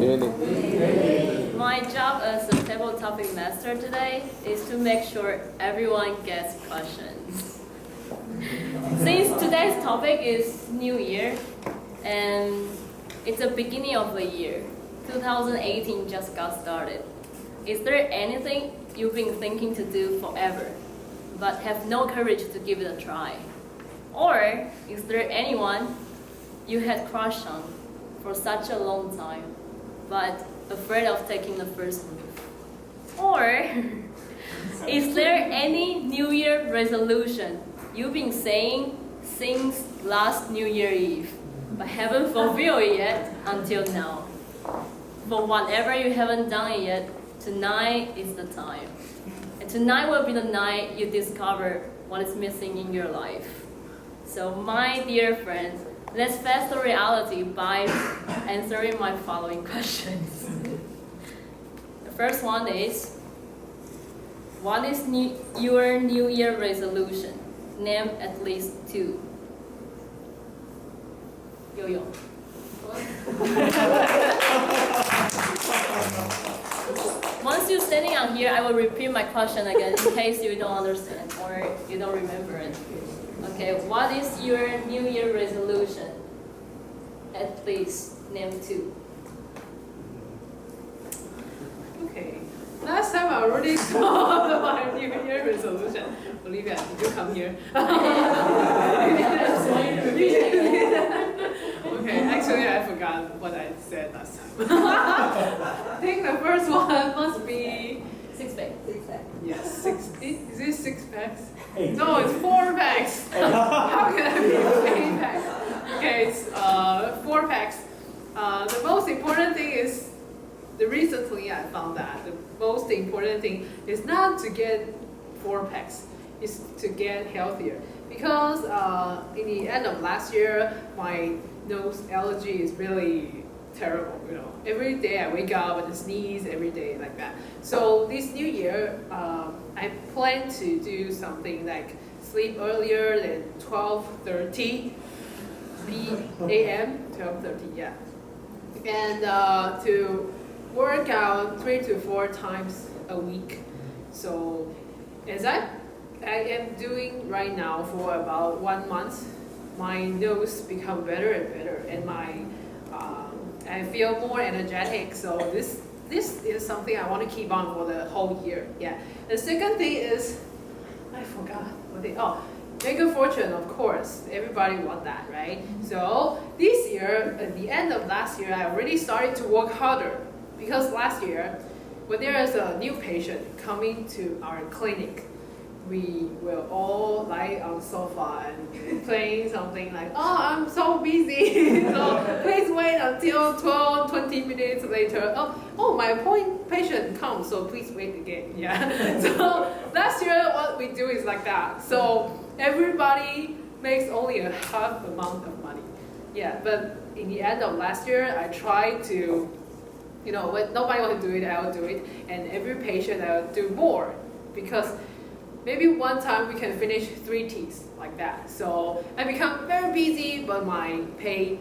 My job as a table topic master today is to make sure everyone gets questions. Since today's topic is New Year, and it's the beginning of the year, 2018 just got started. Is there anything you've been thinking to do forever, but have no courage to give it a try? Or is there anyone you had crushed on for such a long time, but afraid of taking the first move? Or is there any New Year resolution you've been saying since last New Year Eve, but haven't fulfilled it yet until now? For whatever you haven't done it yet, tonight is the time. And tonight will be the night you discover what is missing in your life. So my dear friends, let's face the reality by answering my following questions. The first one is, what is your New Year resolution? Name at least 2. Yo-yo. Once you're standing out here, I will repeat my question again in case you don't understand or you don't remember it. Okay, what is your New Year resolution? At least name 2. Okay. Last time I already saw my New Year resolution. Olivia, did you come here? Okay, actually I forgot what I said last time. I think the first one must be 6 pack. yes, is it 6 packs? No, it's 4 packs. How can I be 8 packs? Okay, it's 4 packs. The most important thing is, recently I found that the most important thing is not to get 4 packs, is to get healthier. Because in the end of last year, my nose allergy is really terrible. You know, every day I wake up and sneeze every day like that. So this new year, I plan to do something like sleep earlier than 12:30 a.m. 12:30, yeah, and to work out 3 to 4 times a week. So as I am doing right now for about 1 month, my nose become better and better, and I feel more energetic. So this is something I want to keep on for the whole year. Yeah. The second thing is, I forgot what they. Oh, make a fortune, of course. Everybody want that, right? So this year, at the end of last year, I already started to work harder, because last year, when there is a new patient coming to our clinic, we will all lie on the sofa and playing something like, oh, I'm so busy, so please wait until 12, 20 minutes later. Oh, my patient comes, so please wait again. Yeah. So last year, what we do is like that. So everybody makes only a half amount of money. Yeah, but in the end of last year, I tried to, when nobody wants to do it, I will do it. And every patient, I will do more, because maybe one time we can finish 3 teeth like that. So I become very busy, but my pay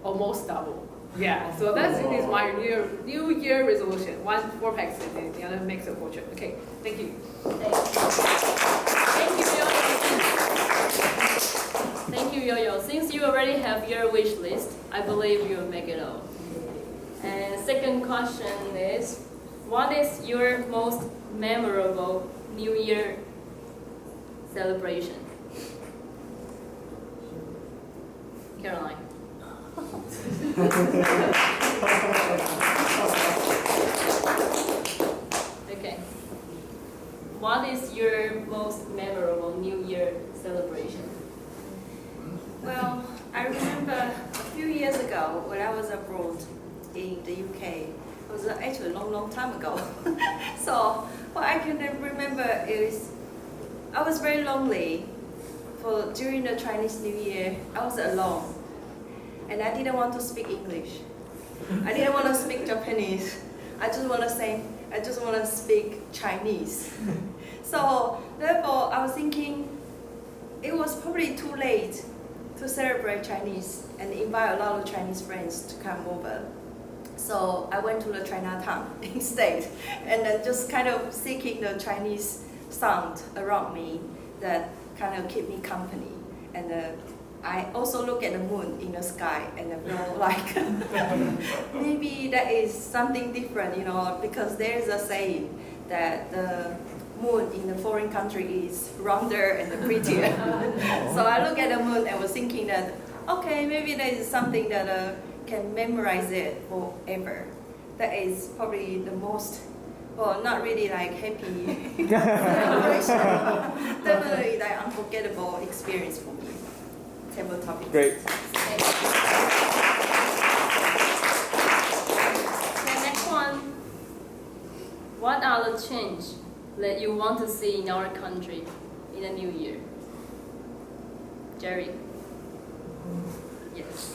almost double. Yeah, so that is my New Year resolution. 4 packs and the other makes a fortune. Okay, thank you. Thank you, Yo-Yo. Thank you, Yo-Yo. Since you already have your wish list, I believe you'll make it all. And second question is, what is your most memorable New Year celebration? Caroline. Okay. What is your most memorable New Year celebration? Well, I remember a few years ago when I was abroad in the UK. It was actually a long time ago. So what I can remember is I was very lonely during the Chinese New Year. I was alone, and I didn't want to speak English. I didn't want to speak Japanese. I just want to speak Chinese. So therefore, I was thinking it was probably too late to celebrate Chinese and invite a lot of Chinese friends to come over. So I went to the Chinatown instead, and then just kind of seeking the Chinese sound around me that kind of keep me company. And I also look at the moon in the sky and I feel like maybe that is something different, because there is a saying that the moon in the foreign country is rounder and prettier. So I look at the moon and was thinking that, okay, maybe that is something that can memorize it forever. That is probably the most, well, not really like happy celebration, definitely like unforgettable experience for me. Table topics. Great. Okay, next one. What are the changes that you want to see in our country in the new year? Jerry. Yes.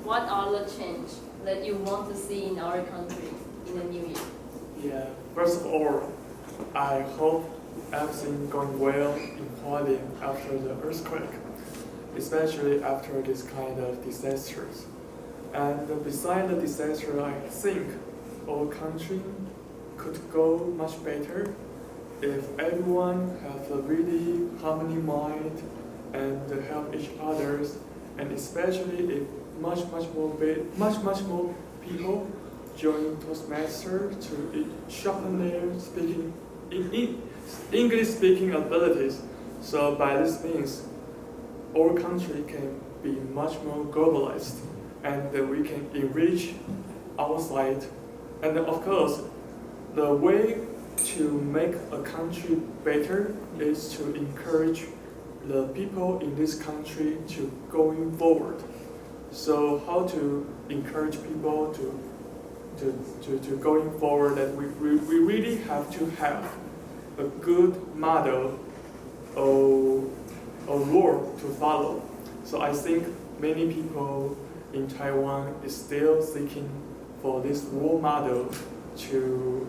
What are the changes that you want to see in our country in the new year? Yeah. First of all, I hope everything going well in Hualien after the earthquake, especially after this kind of disasters. And beside the disaster, I think our country could go much better if everyone has a really harmony mind and help each others, and especially if much more people join Toastmaster to sharpen their speaking English speaking abilities. So by this means, our country can be much more globalized, and we can enrich our side. And of course, the way to make a country better is to encourage the people in this country to going forward. So how to encourage people to going forward, that we really have to have a good model or rule to follow. So I think many people in Taiwan is still seeking for this role model to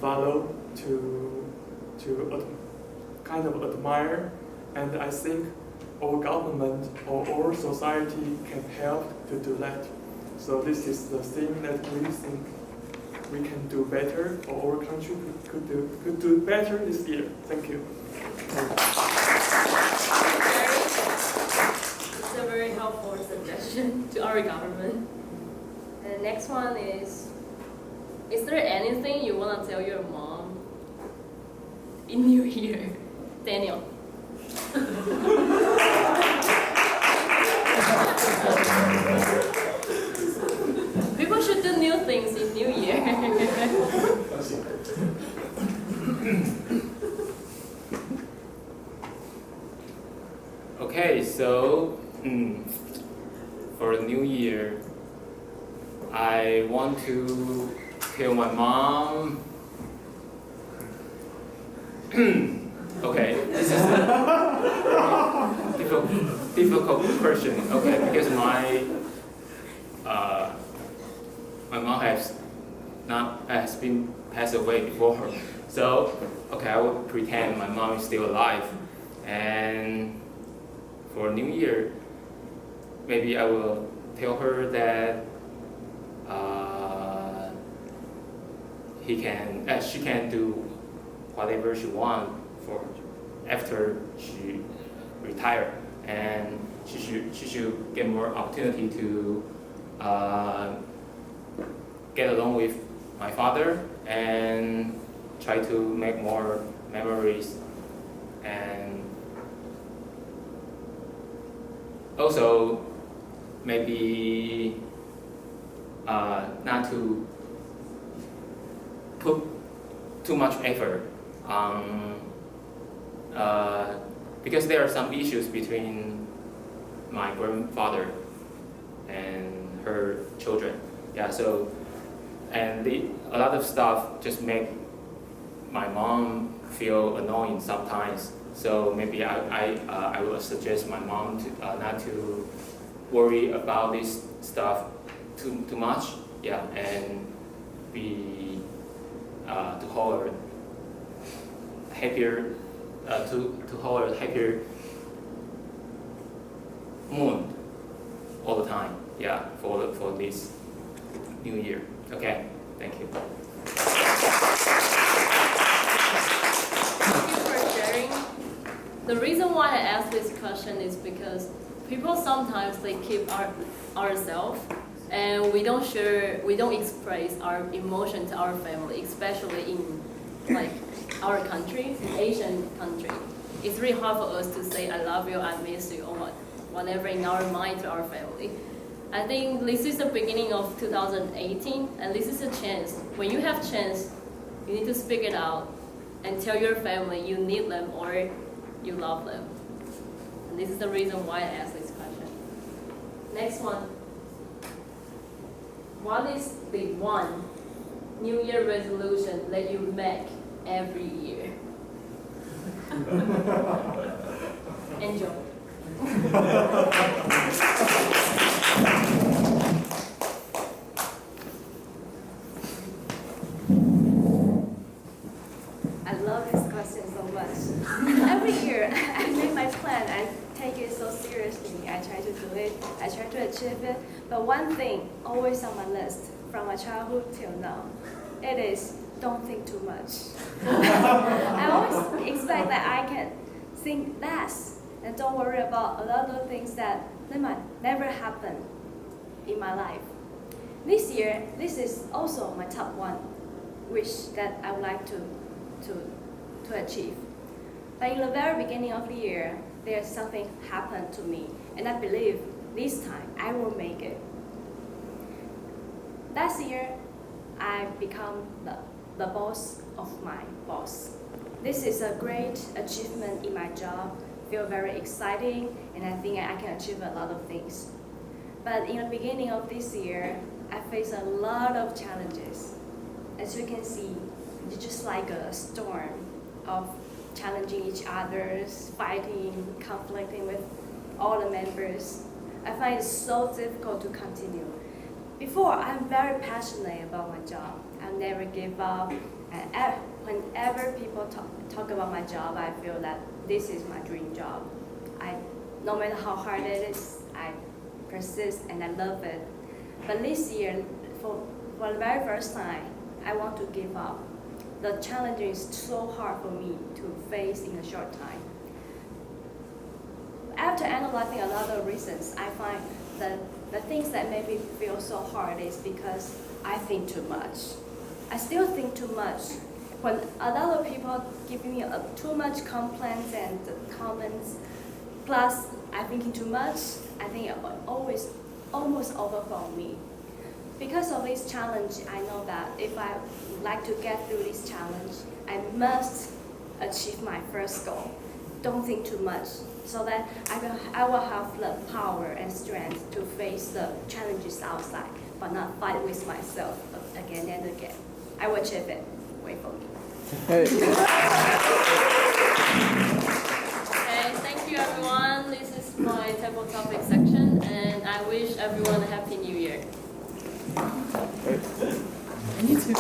follow, to kind of admire, and I think our government or our society can help to do that. So this is the thing that we think we can do better, or our country could do better this year. Thank you. It's a very helpful suggestion to our government. And the next one is there anything you want to tell your mom in New Year? Daniel. People should do new things in New Year. Okay, so for the new year, I want to tell my mom. Okay, this is a difficult question. Okay, because my mom has been passed away before her. So okay, I will pretend my mom is still alive, and for New Year, maybe I will tell her that she can do whatever she wants for after she retire, and she should get more opportunity to get along with my father and try to make more memories, and also maybe not to put too much effort on because there are some issues between my grandfather and her children. Yeah, so and a lot of stuff just make my mom feel annoying sometimes. So maybe I will suggest my mom to not to worry about this stuff too much. Yeah, and be to hold her happier to hold her happier moon all the time. Yeah, for this new year. Okay, thank you. Thank you for sharing. The reason why I asked this question is because people sometimes they keep ourselves and we don't express our emotion to our family, especially in like our country, Asian country. It's really hard for us to say I love you, I miss you, or whatever in our mind to our family. I think this is the beginning of 2018, and this is a chance. When you have chance, you need to speak it out and tell your family you need them or you love them. And this is the reason why I asked this question. Next one. What is the one New Year resolution that you make every year? Angel. I love this question so much. Every year, I make my plan. I take it so seriously. I try to do it. I try to achieve it. But one thing always on my list from my childhood till now, it is don't think too much. I always expect that I can think less and don't worry about a lot of things that might never happen in my life. This year, this is also my top one wish that I would like to achieve. But in the very beginning of the year, there's something happened to me, and I believe this time I will make it. Last year, I become the boss of my boss. This is a great achievement in my job. Feel very exciting, and I think I can achieve a lot of things. But in the beginning of this year, I faced a lot of challenges. As you can see, it's just like a storm of challenging each other, fighting, conflicting with all the members. I find it so difficult to continue. Before, I'm very passionate about my job. I never give up. And whenever people talk about my job, I feel that this is my dream job. No matter how hard it is, I persist and I love it. But this year, for the very first time, I want to give up. The challenge is so hard for me to face in a short time. After analyzing a lot of reasons, I find that the things that make me feel so hard is because I think too much. I still think too much. When a lot of people give me too much complaints and comments, plus I'm thinking too much, I think it always almost overwhelm me. Because of this challenge, I know that if I would like to get through this challenge, I must achieve my first goal. Don't think too much, so that I will have the power and strength to face the challenges outside, but not fight with myself again and again. I will achieve it. Wait for me. Okay, thank you everyone. This is my table topic section, and I wish everyone a happy new year. Me too.